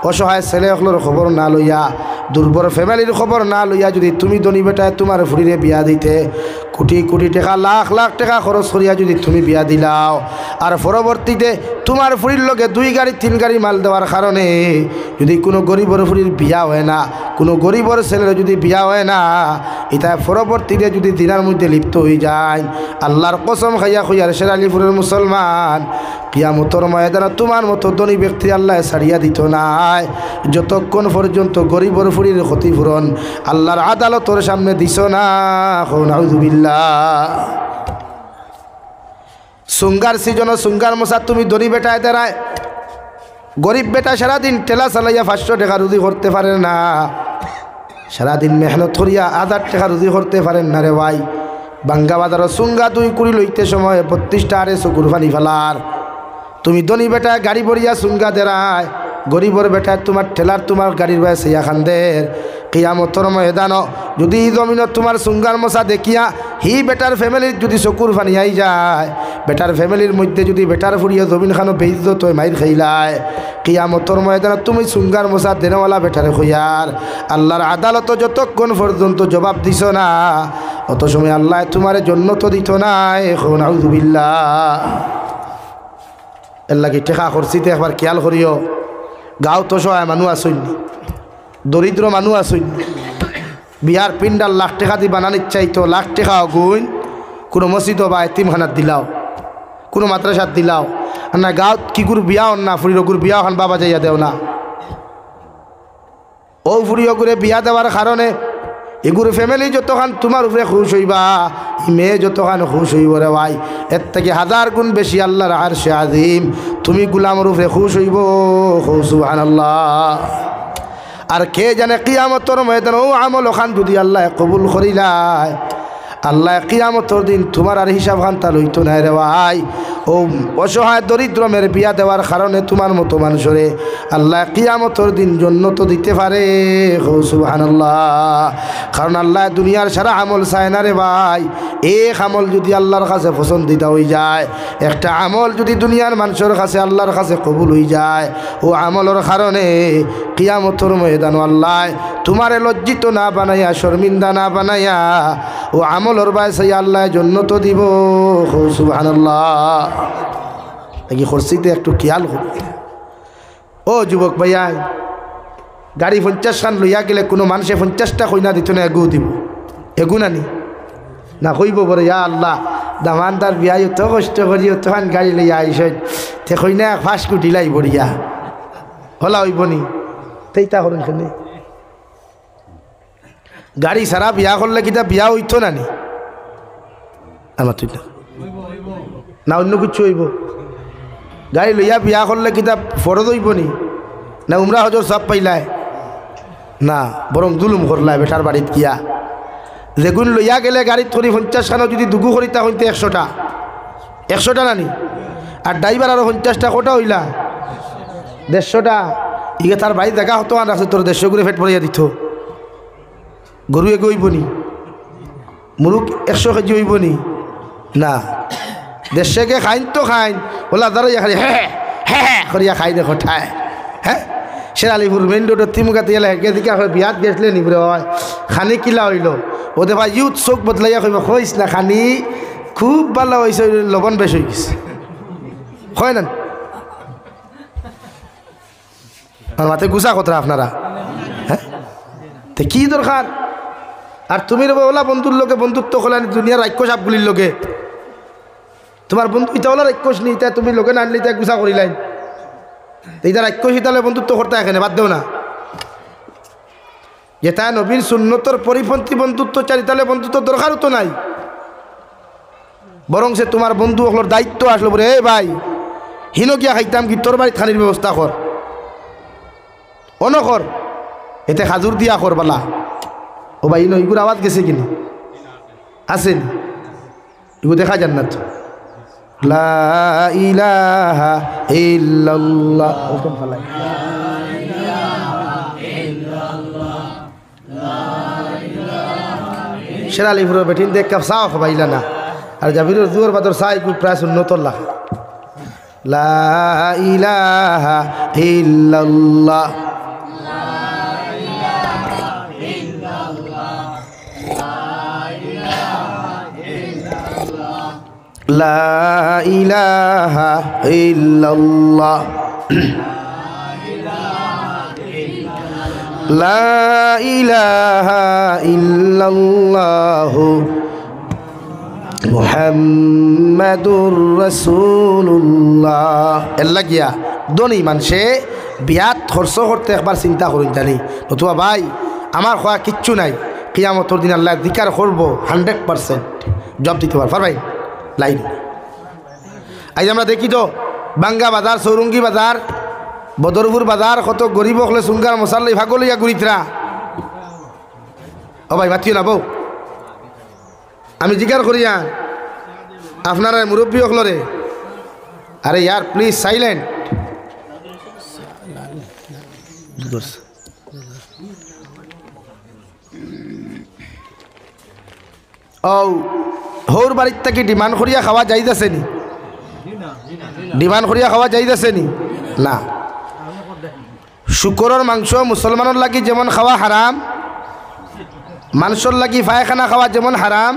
অসহায় ছেলে অখলোর খবর না লইয়া, দুর্বল ফ্যামিলির খবর না লইয়া যদি তুমি ধনী বেটায় তোমার ফুরিরে বিয়া দিতে কোটি কোটি টাকা লাখ লাখ টাকা খরচ করিয়া যদি তুমি বিয়া দিলাও, আর পরবর্তীতে তোমার ফুরির লগে 2 গাড়ি 3 গাড়ি মাল দেওয়ার কারণে যদি কোনো গরিবর ফুরির বিয়া হয় না, কোনো গরিবর ছেলের যদি বিয়া হয় না, এটা পরবর্তীতে যদি দিনার মধ্যে লিপ্ত হয়ে যায়, আল্লাহর কসম খাইয়া খুইয়ার শেরালিপুরের মুসলমান কিয়ামতের ময়দানে তোমার মতো ধনী ব্যক্তি আল্লাহ ছাড়িয়া দিত নাই, যতক্ষণ পর্যন্ত গরিবর ফুরির ক্ষতিপূরণ আল্লাহর আদালতের সামনে দিছ না। নাউযুবিল্লাহ। সুঙ্গার সিজন সুঙ্গার মশা তুমি ধনী বেটায় দেরায়, গরিব বেটা সারাদিন ঠেলা চালাইয়া 500 টাকা রুজি করতে পারেন না, সারাদিন মেহনত করিয়া 1000 টাকা রুজি করতে পারেন না রে ভাই। বাঙ্গা বাজার সুঙ্গা 2 কুড়ি লইতে সময় 32টা আরে চকুর পানি ফেলার। তুমি ধনী বেটায় গাড়ি ভরিয়া সুঙ্গা দেরায়, গরিবর বেটায় তোমার ঠেলার তোমার গাড়ির বয়স ইয়া খান্দের। কিয়ামতের ময়দান যদি জমিনত তোমার সুঙ্গার মশা দেখিয়া হি বেটার ফ্যামিলির যদি চকুর পানি আই যায়, বেটার ফ্যামিলির মধ্যে যদি বেটার ফুরিয়া জমিন খানো বেইজ্জত হয়ে মাইর খাইলায়, কিয়ামতের ময়দানে তুমি সুঙ্গার মশা দেনওয়ালা বেটারে খুঁয়ার আল্লাহর আদালত যতক্ষণ পর্যন্ত জবাব দিছ না, অত সময় আল্লাহ তোমার জন্য তো দিত না। এখন নাউযুবিল্লাহ। এর লাগি টেকা খরচিতে একবার খেয়াল করিও। গাঁও তো সহায় মানুষ আসইন, দরিদ্র মানুষ আসইন, বিয়ার পিন্ডার লাখ টাকা দি বানানির চাইতো লাখ টাকা গুণ কোনো মসজিদ বা এতিমখানাত দিলাও, কোনো মাদ্রাসাত দিলাও না, গাঁৱত কি গুর বিয়া না ফুরির গুর বিয়া খান বাবা যাইয়া দেও না। ও ফুরিও গুরে বিয়া দেওয়ার কারণে এগুলো ফ্যামিলি যতখান তোমার উপরে খুশ হইবা, মেয়ে যতখান খুশ হইব রে ভাই, এর থেকে 1000 গুণ বেশি আল্লাহর আরশে আজিম তুমি গুলামের উপরে খুশ হইব। সুবহানাল্লাহ। আর কে জানে কিয়ামতের ময়দানে ও আমল ওখান যদি আল্লাহ কবুল করিলায়, আল্লাহ কিয়ামতের দিন তোমার আর হিসাব খান্তা লইতো না রে ভাই। ও অসহায় দরিদ্র মেয়ের বিয়া দেওয়ার কারণে তোমার মতো মানুষরে আল্লাহ কিয়ামতের দিন জান্নাত দিতে পারে। সুবহানাল্লাহ। কারণ আল্লাহ দুনিয়ার সারা আমল চায় না রে ভাই। এক আমল যদি আল্লাহর কাছে পছন্দিতা হয়ে যায়, একটা আমল যদি দুনিয়ার মানুষের কাছে আল্লাহর কাছে কবুল হয়ে যায়, ও আমলের কারণে কিয়ামতের ময়দান আল্লাহ তোমারে লজ্জিত না বানাইয়া শর্মিন্দা না বানাইয়া ও আমলের বায়সে আল্লাহ জান্নাত দিব। সুবহানাল্লাহ। এই খরচিতে একটু খেয়াল করি। ও যুবক ভাইয়া, গাড়ি 50 খান লইয়া গেলে কোনো মানুষে 50টা কইনা দিত না, এগু দিব, এগু নানি না কইব বলে ইয়া আল্লাহ দামানদার বিয়াই অত কষ্ট করি অতখান গাড়ি লইয়া আইসেন তে কই না 5 কোটি লাই বড়িয়া হলা হইব নি তেইতা করুন কেনে গাড়ি সারা বিয়া করলে কিতা বিয়া হইতো না নি আমার তুই না অন্য কিছু হইব গাড়ি লইয়া বিয়া করলে কিতা ফরজ হইব নি না উমরা হজর সব পাইলায় না বরং জুলুম করলায় বেটার বাড়িত গিয়া যেগুন লইয়া গেলে গাড়িত করি 50 খানো যদি দুগু করি তা হইতে 100টা নানি আর ড্রাইভার আরো 50টা কোটা হইলা 150টা ইগে তার বাড়ি দেখা হতো আর রাখছে তোর 150 করে ফেট পড়িয়া দিত গরু এগে হইব নি মুরুখ 100 কেজি হইব নি না 150 কে খাইন তো খাইন ওলা দাঁড়াইয়া খালি হ্যাঁ হ্যাঁ করিয়া খাই দেখো ঠায় হ্যাঁ শেরালিপুর মেন রোডের তিমুকাতে এলে এদিকে বিয়াত গেছলে নিবরে হয় খানি কিলা হইল ওদের ভাই ইউথ চোখ বদলাইয়া কইব কইস না খানি খুব ভালো হয়েছে লবণ বেশ হয়ে গেছে হয় না আর মাথায় গুছা কথা আপনারা হ্যাঁ তো কি দরকার আর তুমি ওলা বন্ধুর লোকে বন্ধুত্ব করলেন দুনিয়ার রাক্ষস সাপগুলির লোকে তোমার বন্ধু ইটা ওলা রাক্ষস নি তা তুমি লোকে না আনলে তা গুছা করিলেন এইটা রাক্ষস ইতালে বন্ধুত্ব করতে এখানে বাদ দেও না যেটা নবীর সুন্নতর পরিপন্থী বন্ধুত্ব চাই তাহলে বন্ধুত্ব দরকারও তো নাই বরং সে তোমার বন্ধু ওগুলোর দায়িত্ব আসলো বলে এ ভাই হিন গিয়া খাইতাম কি তোর বাড়ির খানির ব্যবস্থা কর অনকর এতে খাজুর দিয়া কর বালা ও ভাই ইনো ইগুর আওয়াজ গেছে কিনা আসেন ইগু দেখা যান না তো লা ইলাহা ইল্লাল্লাহ ওকম ফালাই শেরালিপুর বেটিন দেখ কাপ চাও খাবাইলা না আর জাবিরের জোর বাদর চাই প্রায় 69 লাখ লা ইলাহা ইল্লাল্লাহ লা ইলাহা ইল্লাল্লাহ লা ইলাহা ইল্লাল্লাহু মুহাম্মাদুর রাসূলুল্লাহ এল্লা গিয়া দনি মানুষে বিয়াত খরচ করতে একবার চিন্তা করুন জানি নতুবা ভাই আমার খোয়া কিচ্ছু নাই কিয়ামতের দিন আল্লাহ দিকার করব 100% জব দিতে পার ভাই লাইন আজ আমরা দেখি তো বাঙ্গা বাজার সৌরঙ্গী বাজার বদরপুর বাজার কত গরিব হলে সুঙ্গার মশাল্লাই ভাগ লইয়া গুড়িতরা ও ভাই মাতিও না বউ আমি জিজ্ঞার করিয়া আপনারা মুরব্বী হলরে আরে ইয়ার প্লিজ সাইলেন্ট ও হৌর বাড়ির থেকে ডিমান্ড করিয়া খাওয়া যাইতেছে নি ডিমান্ড করিয়া খাওয়া যাইতেছে নি না শুকরের মাংস মুসলমানের লাগি যেমন খাওয়া হারাম মানুষের লাগি পায়খানা খাওয়া যেমন হারাম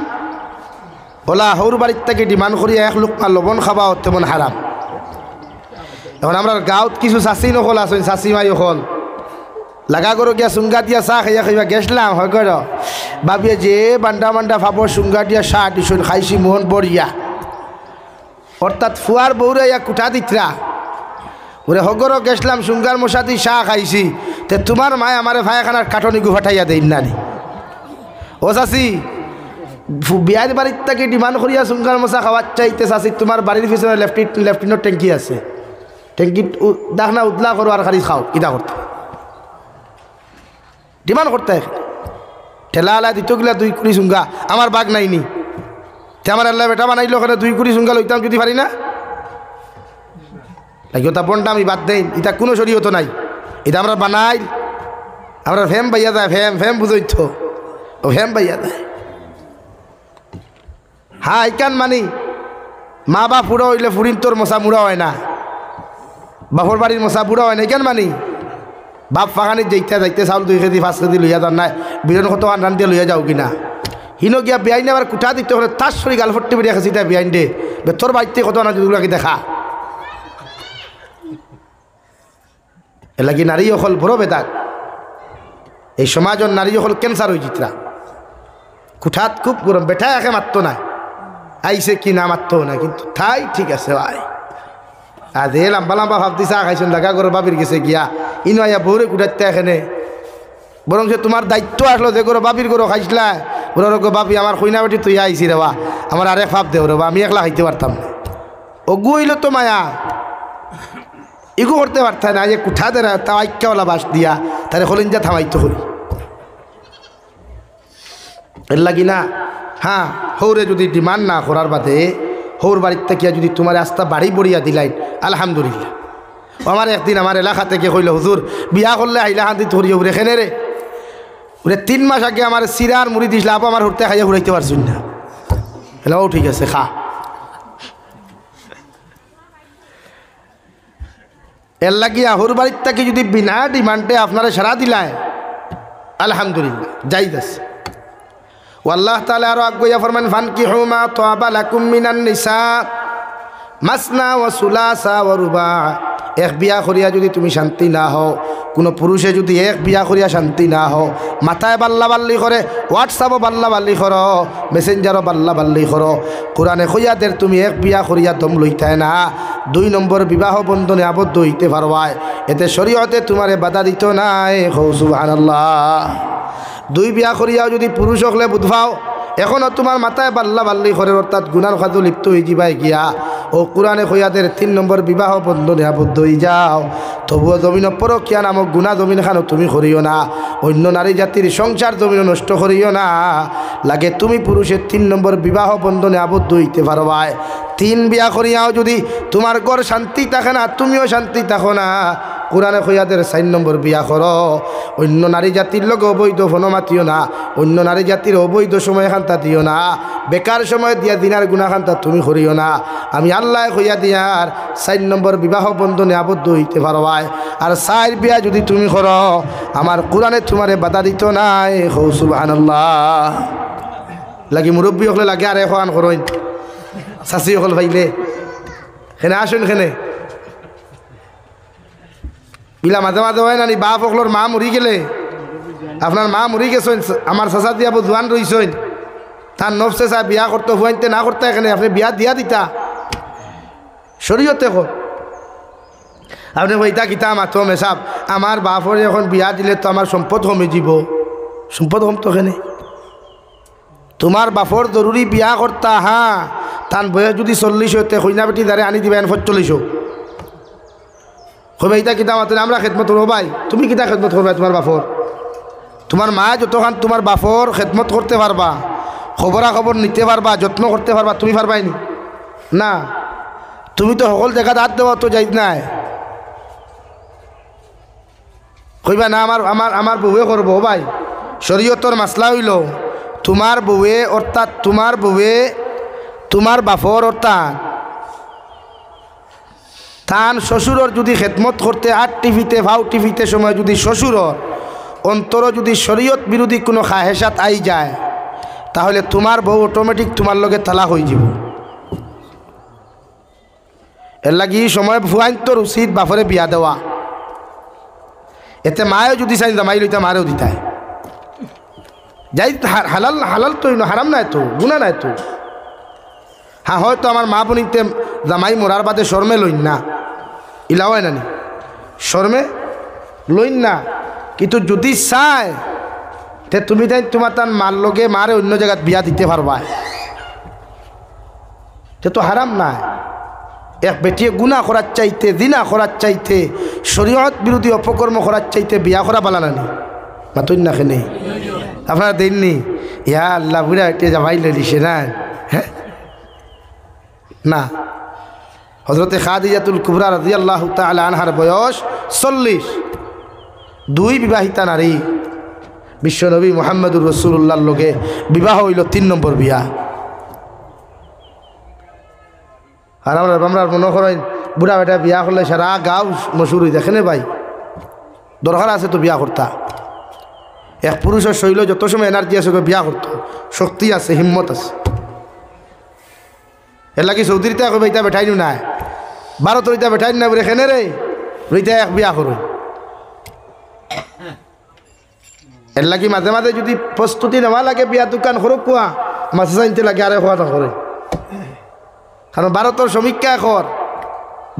ওলা হৌর বাড়ির থেকে ডিমান্ড করিয়া 1 লুকমা লবণ খাওয়া তেমন হারাম এখন আমরা গাঁৱত কিছু চাষি নকল আছেন চাষি মাই হল লাগা করো গিয়া চুঙ্গা দিয়া চাহ খাইয়া খাইবা গেছলাম হয় কর ভাবিয়ে যে বান্ডা বান্ডা ভাবো চুঙ্গা দিয়া চাহ দিছুন খাইছি মোহন বড়িয়া অর্থাৎ ফুয়ার বৌরে ইয়া কুঠা দিতরা ওরে হগরও গেছলাম চুঙ্গার মশা দি চাহ খাইছি তে তোমার মায় আমারে ভাইখানার কাটনি গু ফাটাইয়া দেই নানি ও চাষি বিয়ার বাড়ির থেকে ডিমান্ড করিয়া চুঙ্গার মশা খাওয়ার চাইতে চাষি তোমার বাড়ির পিছনে লেফটিনের ট্যাঙ্কি আছে ট্যাঙ্কিত দেখ না উদলা করো আর খালি খাও কিতা করতে ডিমান্ড করতে ঠেলা আলা দিত গিলা 2 কুড়ি চুঙ্গা আমার বাঘ নাইনি তে আমার আল্লাহ বেটা বানাইল ওখানে 2 কুড়ি চুঙ্গা লইতাম যদি পারি না লাগিও তা বনটা আমি বাদ দেই এটা কোনো শরীয়ত নাই এটা আমরা বানাই আমরা ফেম বাইয়া যায় ফেম বুঝইত ও ফেম বাইয়া যায় হ্যাঁ ইকান মানি মা বাপ ফুড়া হইলে ফুরিন তোর মশা মুড়া হয় না বাপর বাড়ির মশা বুড়া হয় না ইকান মানি বাপ ফাঁকানি যাইতে চাউল 2 কেজি 5 কেজি লইয়া যান না বিরন কত রান দিয়ে লইয়া যাও কিনা হিনো গিয়া বিয়াইনে আবার কুঠা দিতে হলে তার শরীর গাল ফট্টি বেরিয়ে খাসি তাই বিয়াইন দে তোর বাড়িতে কত না যেগুলোকে দেখা এলাকি নারী অকল বড় বেদাক এই সমাজের নারী অকল ক্যান্সার হয়ে জিতরা কুঠাত খুব গরম, বেটা একে মারতো না, আইসে কি না মারতো না, কিন্তু তাই ঠিক আছে ভাই। আর যে লম্বা লম্বা ভাবতি চা খাইছেন দেখা করে বাবির গেছে গিয়া ইনো আইয়া বউরে কুঠাতে এখানে, বরং সে তোমার দায়িত্ব আসলো যে করে বাবির করে খাইছিলা, ওরা রোগ বাবি আমার কইনা বেটি তুই আইসি রেবা, আমার আরেক ভাব দেও রেবা, আমি একলা খাইতে পারতাম না। অগু হইল তো মায়া, ইগু করতে পারতাম না, যে কুঠা দে তা আইক্যাওয়ালা বাস দিয়া তারে হলেন যা থামাইতে হল। এর লাগি না হ্যাঁ, হৌরে যদি ডিমান্ড না করার বাদে হৌর বাড়ির থেকে যদি তোমার আস্তা বাড়ি বড়িয়া দিলাই আলহামদুলিল্লাহ। আমার একদিন আমার এলাকা থেকে কইল, হুজুর বিয়া করলে আইলা হান্তি ধরিয়ে উড়ে খেনে রে, ওরে 3 মাস আগে আমার সিরার মুড়ি দিছিল, আপা আমার হুড়তে খাইয়া ঘুরাইতে পারছুন না। ও ঠিক আছে খা। এর লাগিয়া হৌর বাড়ির থেকে যদি বিনা ডিমান্ডে আপনারা সারা দিলায় আলহামদুলিল্লাহ যাইদ আছে। আল্লাহ তাআলা আরো আগুয়া ফরমান ফানকিহু মা তাবা লাকুম মিনান নিসা মাসনা ওয়া সুলাসা ওয়া রুবা। এক বিয়া করিয়া যদি তুমি শান্তি না হও, কোনো পুরুষে যদি এক বিয়া করিয়া শান্তি না হও, মাথায় বাল্লা বাল্লি করে, হোয়াটসঅ্যাপও বাল্লা বাল্লি করো, মেসেঞ্জারও বাল্লা বাল্লি করো, কোরআনে কইয়াদের তুমি এক বিয়া করিয়া দম লইতায় না, 2 নম্বর বিবাহ বন্ধনে আবদ্ধ হইতে পারবায়, এতে শরীয়তে তোমারে বাধা দিত নাই। সুবহানাল্লাহ। 2 বিয়া করিয়াও যদি পুরুষ হলে বুধবাও এখনও তোমার মাথায় বাল্লা বাল্লি করে, অর্থাৎ গুনার খাদ্য লিপ্ত হয়ে যাবাই গিয়া, ও কোরআনে কইয়াদের 3 নম্বর বিবাহ বন্ধনে আবদ্ধ হয়ে যাও, তবুও জমিন পরকিয়া নামক গুণা জমিন খানো তুমি করিও না, অন্য নারী জাতির সংসার জমিন নষ্ট করিও না। লাগে তুমি পুরুষের 3 নম্বর বিবাহ বন্ধনে আবদ্ধ হইতে পারবায়। 3 বিয়া করিয়াও যদি তোমার ঘর শান্তি থাকে না, তুমিও শান্তি থাকো না, কোরআনে কইয়াদের 4 নম্বর বিয়া করো, অন্য নারী জাতির লোক অবৈধ ফনমাতিও না, অন্য নারী জাতির অবৈধ সময় খান্তা দিও না, বেকার সময় দিয়া দিনার গুণা খান্তা তুমি করিও না। আমি আল্লাহ কইয়া দিয়ার 4 নম্বর বিবাহ বন্ধনে আবদ্ধ হইতে পারবায়। আর 4 বিয়া যদি তুমি করো, আমার কোরআনে তোমারে বাধা দিত নাই। সুবহানাল্লাহ। লাগি মুরব্বী হলে লাগে আর এখন করইন, চাচি হল ভাইলে খেনে আসুন, খেনে ইলা মাঝে মাঝে হয় না নি, বাপ হকলোর মা মরি গেলে, আপনার মা মরি গেছেন, আমার চাচা দিয়া জোয়ান রইছেন, তার নফসে চা বিয়া করতে হুয়াইতে না করতে, এখানে আপনি বিয়া দিয়া দিতা শরীয়তে কর। আপনি কইতা কিতা মাথো মেসাব, আমার বাপরে এখন বিয়া দিলে তো আমার সম্পদ কমে যাব, সম্পদ কম তো এখানে তোমার বাপর জরুরি বিয়া করতা, হ্যাঁ তান বয়স যদি 40 হইতে কইনা বেটি দাঁড়ে আনি দিবেন 45। কবে ইতা কিতা মাতেন আমরা খেদমত করবো ভাই, তুমি কিতা খেদমত করবে তোমার বাপর? তোমার মা যতক্ষণ তোমার বাপর খেদমত করতে পারবা, খবরাখবর নিতে পারবা, যত্ন করতে পারবা, তুমি পারবাইনি না? তুমি তো সকল জায়গাতে হাত দেওয়া তো যাই নাই, কইবা না আমার আমার আমার বউয়ে করবো। ভাই শরীয়তর মাসলা হইল তোমার বউয়ে, অর্থাৎ তোমার বউয়ে তোমার বাপর অর্থাৎ তান শ্বশুরর যদি খেদমত করতে আর টিভিতে ভাও টিভিতে সময় যদি শ্বশুরর অন্তর যদি শরীয়ত বিরোধী কোনো খাহেসাত আই যায়, তাহলে তোমার বউ অটোমেটিক তোমার লগে তালাক হয়ে যাব। এর লাগি সময় ভুয়ান্তর উচিত বাপরে বিয়া দেওয়া। এতে মায়েও যদি চাই জামাই লইতা মারেও দিতায় যাই, হালাল হালাল তো হারাম নাই তো, গুণা নাই তো। হ্যাঁ হয়তো আমার মা বোনিতে জামাই মরার বাদে শর্মে লইন না, ইলাও হয় নানি শর্মে লইন না, কিন্তু যদি চায় তে তুমি তাই তোমার তার মার লগে মারে অন্য জায়গায় বিয়া দিতে পারবা, সে তো হারাম নাই। এক বেটিয়ে গুনাহ করার চাইতে, জিনা করার চাইতে, শরীয়ত বিরোধী অপকর্ম করার চাইতে বিয়া করা বালা নানি মাতুন না খেনে আপনারা দেননি। ইয়া আল্লাহ বুড়া এটা জামাই লিছে না, হ্যাঁ না। হযরতে খাদিজাতুল কুবরা রাদিয়াল্লাহু তাআলা আনহার বয়স 40, 2 বিবাহিতা নারী বিশ্বনবী মুহাম্মদুর রাসূলুল্লাহর লগে বিবাহ হইল 3 নম্বর বিয়া। আর আমরা মনে করেন বুড়া বেটা বিয়া করলে সারা গাঁও মশুর হয়ে দেখেনে ভাই, দরকার আছে তো বিয়া করতা। এক পুরুষের শৈল যত সময় এনার্জি আছে বিয়া করতো, শক্তি আছে, হিম্মত আছে। এর লাগি চৌধুরীতে এখন ইতা বেঠাইনু নাই, 12 তরিতা বেঠাইন না বলে খেনে রে রইতা এক বিয়া করো। এর লাগি মাঝে মাঝে যদি প্রস্তুতি নেওয়া লাগে বিয়া দোকান সরক কোয়া মাছ চাইতে লাগে আরে খোয়া করে। কারণ ভারতের সমীক্ষা এখন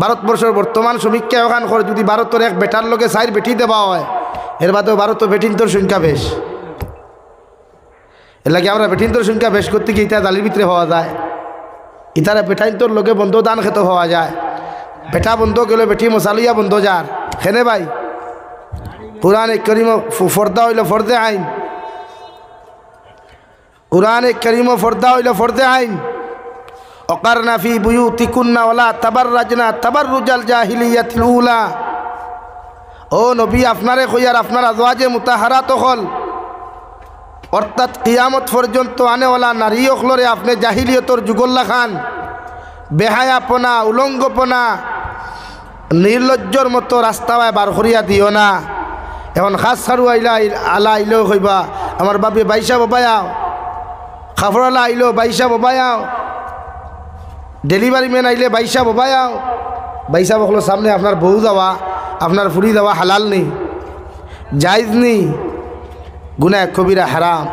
ভারতবর্ষের বর্তমান সমীক্ষা এখন করে যদি ভারতের এক বেটার লোকে 4 বেটি দেওয়া হয় এর বাদেও ভারতের বেটিন্তর সংখ্যা বেশ। এর লাগে আমরা বেটিন্তর সংখ্যা বেশ করতে গিয়ে ইটা জালির ভিতরে হওয়া যায়। ইতারা বেটাইন্তর লোকে বন্ধ দান খেতে হওয়া যায়। বেটা বন্ধ গেলে বেটি মশালিয়া বন্ধ যার খেনে ভাই কুরআনে কারীম ফর্দা হইল ফর্দে আইন। কুরআনে কারীম ফর্দা হইল ফর্দে আইন। অকারনা ফি বুয়ুতিকুন্না ওয়ালা তাবাররাজনা তাবাররুজাল জাহিলিয়াতিল উলা। ও নবী আপনারে কইয়ার আপনার আজওয়াজে মুতাহারাত হল অর্থাৎ কিয়ামত পর্যন্ত আনেওয়ালা নারী অখলরে আপনি জাহিলিয়তর যুগল্লা খান বেহায়াপনা উলঙ্গপনা নির্লজ্জর মতো রাস্তায় বার করিয়া দিও না। এখন খাস সারু আইলা আলা আইলেও কইবা আমার বাপে বাইশা বাবায়াও, খাফরালা আইলো বাইশা বাবায়াও, ডেলিভারি ম্যান আইলে বাইশা বাবায়াও। বাইশা বকলো সামনে আপনার বউ যাওয়া আপনার ফুরি যাওয়া হালাল নেই, জায়েজ নেই, গুনাহ কবিরা হারাম।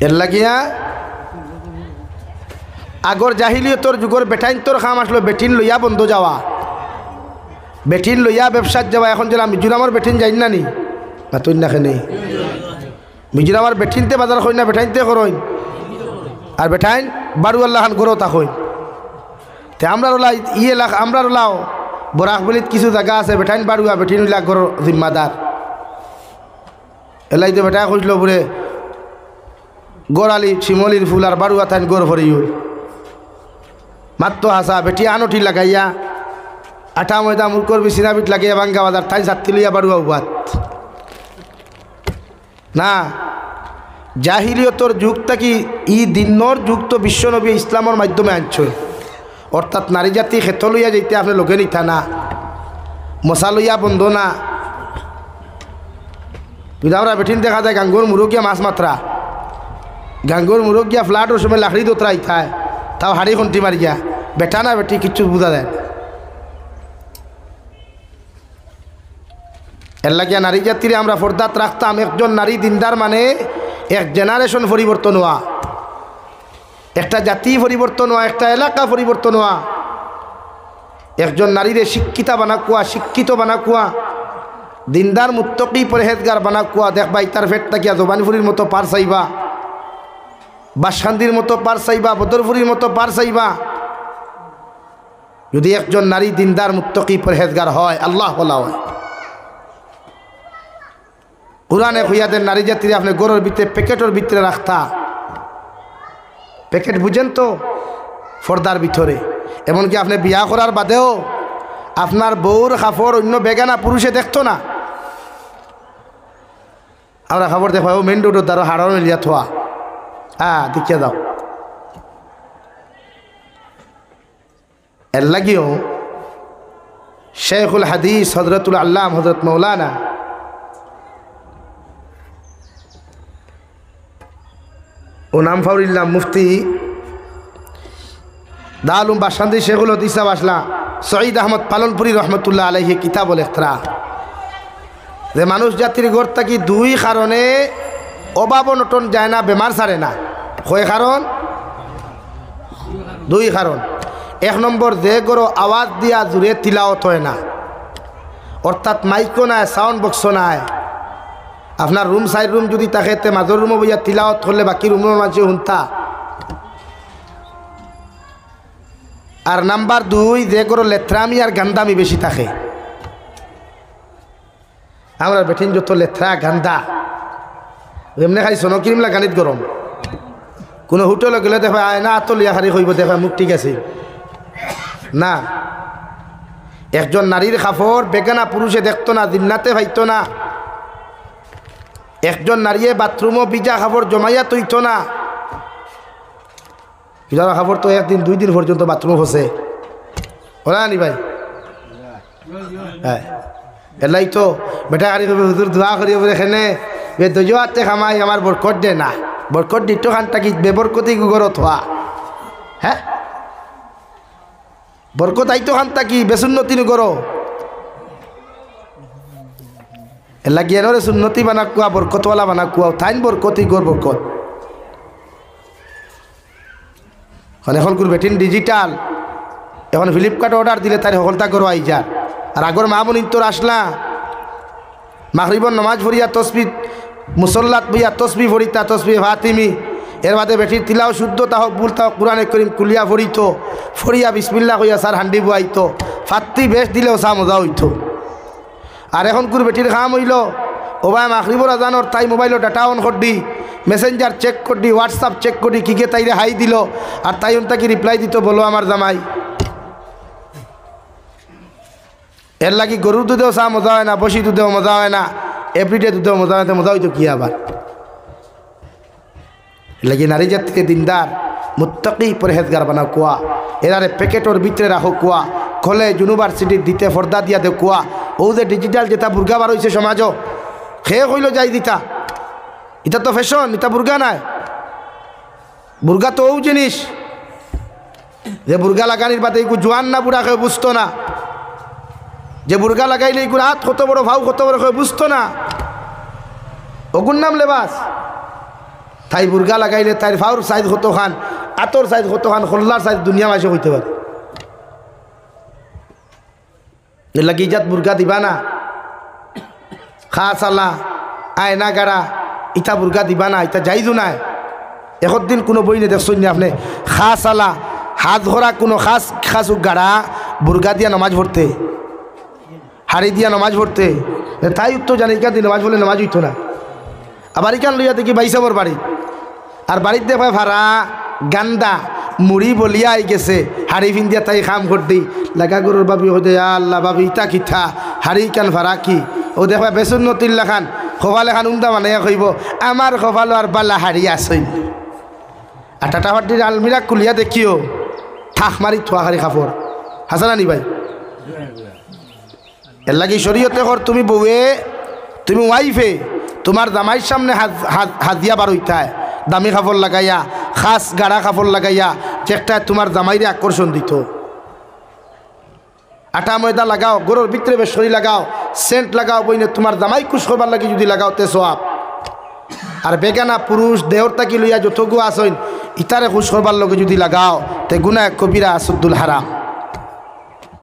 এর লাগিয়া আগর জাহিলিয়তর যুগর বেটাইন্তর খাম আসলো বেটিন লইয়া বন্ধ যাওয়া, বেটিন লইয়া ব্যবসার যাওয়া। এখন যেন মিজোরামের বেটিন যাই না নি না তুই না খেনে মিজোরামের বেটিনতে বাজার কই না বেটাইনতে করইন আর বেটাইন বারু আল্লাহ খান গরো তা কই। তে আমরা ওলা ইয়ে লাখ আমরা ওলাও বরাকবলিত কিছু জায়গা আছে বেটাইন বারুয়া বেটিন লাখ গর জিম্মাদার এলাই তো বেটা খুঁজল বলে গড়ালি শিমলির ফুল আর বারুয়া থাইন গড় ভরিও মাত্র হাসা বেটি আনটি লাগাইয়া আটা ময়দা মুরকর বিছিনাবিট লাগাইয়া বাঙ্গা বাজার ঠাই ছাত্তি লইয়া বারুয়া উবাত না। জাহিলিয়তর যুগটা কি ই দিনর যুগ তো বিশ্বনবী ইসলামের মাধ্যমে আনছে। অর্থাৎ নারী জাতি ক্ষেত লইয়া যেতে আপনি লোকে নিতা না, মশা লইয়া বন্ধ না। আমরা বেঠিন দেখা যায় গাঙ্গুর মুরগিয়া মাছ মাত্রা, গাঙ্গুর মুরগিয়া ফ্লাটের সময় লাকড়ি দোতরা ইথায় তাও হাড়ি খন্তি মারিয়া বেটা না বেটি কিচ্ছু বোঝা যায়। এর লাগিয়া নারী জাতিরে আমরা ফর্দাত রাখতাম। একজন নারী দিনদার মানে এক জেনারেশন পরিবর্তন হওয়া, একটা জাতি পরিবর্তন হওয়া, একটা এলাকা পরিবর্তন হওয়া। একজন নারীরে শিক্ষিতা বানা কুয়া, শিক্ষিত বানা কুয়া, দিনদার মুত্তকি পরহেজগার বানা কুয়া। দেখবা ইতার ফেট তাকিয়া জবানপুরীর মতো পার চাইবা, বাসখান্দির মতো পার চাইবা, বদরপুরীর মতো পার চাইবা। যদি একজন নারী দিনদার মুত্তকি পরহেজগার হয়, আল্লাহ বলা হয়। কুরআনে খুইয়াদের নারী জাতিরে আপনি গরুর ভিতরে প্যাকেটের ভিতরে রাখতা, প্যাকেট বুঝেন তো ফর্দার ভিতরে। এমনকি আপনি বিয়া করার বাদেও আপনার বউর কাপড় অন্য বেগানা পুরুষে দেখতো না। আমরা খবর দেখো মেন রোডের দ্বারা হাড়ানো মিলিয়া থোয়া দেখিয়া দাও। এর লাগিও শেখুল হাদিস হজরতুল আল্লাহ হজরত মৌলানা ও নাম ফাউরিল্লাহ মুফতি দালুম বাসান্দি শেখুল হদিস আসলা সঈদ আহমদ পালনপুরি রহমতুল্লাহ আলাইহি কিতাবুল ইখতিরা যে মানুষ জাতির গড় থাকি দুই কারণে অভাব অনটন যায় না, বেমার ছাড়ে না। কয় কারণ? দুই কারণ। এক নম্বর, যে গড়ো আওয়াজ দিয়া জুড়ে তিলাওয়াত হয় না, অর্থাৎ মাইকো নাই, সাউন্ড বক্স নাই। আপনার রুম সাইড রুম যদি থাকে তে মাজর রুমে বইয়া তিলাওয়াত করলে বাকি রুমের মাঝে শুনতা। আর নাম্বার দুই, যে গড়ো লেথরামি আর গান্দামি বেশি থাকে। আমরা বেঠিন যত লেথরা গান্দা এমনি খালি সনকিরিমলা গানিত গরম। কোনো হোটেলে গেলে দেখা আয় না আতলিয়া খারি কইব দেখা মুখ ঠিক আছে না। একজন নারীর কাপড় বেগানা পুরুষে দেখতো না, জিন্নাতে ভাইতো না। একজন নারীয়ে বাথরুমও বিজা কাপড় জমাইয়া তৈতো না। বিজার কাপড় তো একদিন দুই দিন পর্যন্ত বাথরুমে ফসে ওরা নি ভাই। হ্যাঁ এলাই তো বেটা গাড়ি করবে হুজুর দোয়া করিব এখানে বে দজোয়াতে খামাই আমার বরকত দে না, বরকত দিত খানটা কি বেবরকতি গুগরত হওয়া। হ্যাঁ বরকত আইতো খানটা কি বেসুন্নতি করো এলা জ্ঞানরে সুন্নতি বানা কুয়া বরকতওয়ালা বানা কুয়া থাইন বরকতি গর বরকত এখন কুর বেটিন ডিজিটাল এখন ফ্লিপকার্ট অর্ডার দিলে তার সকলতা করো আই যার আর আগর মা বোন তোর আসলা মাগরিবর নমাজ পড়িয়া তসবি মুসল্লাত বইয়া তসবি ফরিতা তসবি ফাতিমি এর বাদে বেটির তিলাও শুদ্ধ তা হোক ভুল তা হোক কোরআনে করিম কুলিয়া ফরিত ফরিয়া বিসমিল্লা কইয়া সার হান্ডি বুয়াইতো ফাত্তি বেশ দিলেও চা মজা হইতো আর এখন কুর বেটির খাম হইল ও ভাই মাগরিবর আজানর তাই মোবাইলও ডাটা অন করদি মেসেঞ্জার চেক করদি হোয়াটসঅ্যাপ চেক করদি কিকে তাইরে হাই দিল আর তাই তাকে রিপ্লাই দিত বলো আমার জামাই এর লাগি গরুর দুধেও চা মজা হয় না বসি দুধেও মজা হয় না এভরিডে দুধেও মজা হয় মজা হইতো কি আবার এর লাগি নারী জাতিকে দিনদার মুত্তাকি পরহেজগার বানাও কুয়া এরারে প্যাকেটর ভিতরে রাখো কুয়া কলেজ ইউনিভার্সিটির দিতে ফর্দা দিয়া দে কুয়া ও যে ডিজিটাল যেটা বুর্গা বার হয়েছে সমাজও খেয়ে হইল যাই দিতা এটা তো ফ্যাশন এটা বুর্গা নাই বুর্গা তো ও জিনিস যে বুর্গা লাগানির বাদে একটু জোয়ান না বুড়া কেউ বুঝতো না যে বুর্গা লাগাইলে এগুলো হাত কত বড় ভাও কত বড় কেউ বুঝতো না ওগুর নাম লেবাস তাই বুর্গা লাগাইলে তাই ভাউর সাইজ কত খান আতর সাইজ কত খান খোল্লার সাইজ দুনিয়া মাসে হইতে পারে এর লাগি ইজাত বুর্গা দিবা না খাস আল্লাহ আয়না গাড়া ইটা বুর্গা দিবা না ইটা যাইজু নাই একদিন কোনো বই নে দেখছেন না আপনি খাস আলা হাত ধরা কোনো খাস খাস গাড়া বুর্গা দিয়া নামাজ পড়তে হাড়ি দিয়া নামাজ পড়তে তাই উত্তর জানি ইকান দিয়ে নামাজ পড়লে নামাজ হইতো না আবার ইকান লইয়া দেখি বাইসাবর বাড়ি আর বাড়িতে ভাই ভাড়া গান্দা মুড়ি বলিয়া আই গেছে হাড়ি ফিন দিয়া তাই খাম করতেই লাগা গরুর বাবি হতে আল্লাহ বাবি ইতা কিথা হাড়ি কান ভাড়া কি ও দেখবা বেসন নতিল্লা খান খোভালে খান উমদা মানে কইব আমার খোভালো আর বাল্লা হাড়ি আসই আর টাটা ফাটির আলমিরা কুলিয়া দেখিও ঠাক মারি থোয়া হারি কাপড় হাসানা নি ভাই এর লাগি শরীয়তে কর তুমি বউয়ে তুমি ওয়াইফে তোমার জামাইয়ের সামনে হাজিয়া বার হইতায় দামি কাপড় লাগাইয়া খাস গাড়া কাপড় লাগাইয়া চেকটা তোমার জামাইরে আকর্ষণ দিত আটা ময়দা লাগাও গরুর ভিতরে বেশরি লাগাও সেন্ট লাগাও বইনে তোমার জামাই খুশ করবার লাগে যদি লাগাও তে সোয়াব আর বেগানা পুরুষ দেহর তাকি লইয়া যতগু আসইন ইতারে খুশ করবার লগে যদি লাগাও তে গুনাহ কবিরা আসুদ্দুল হারাম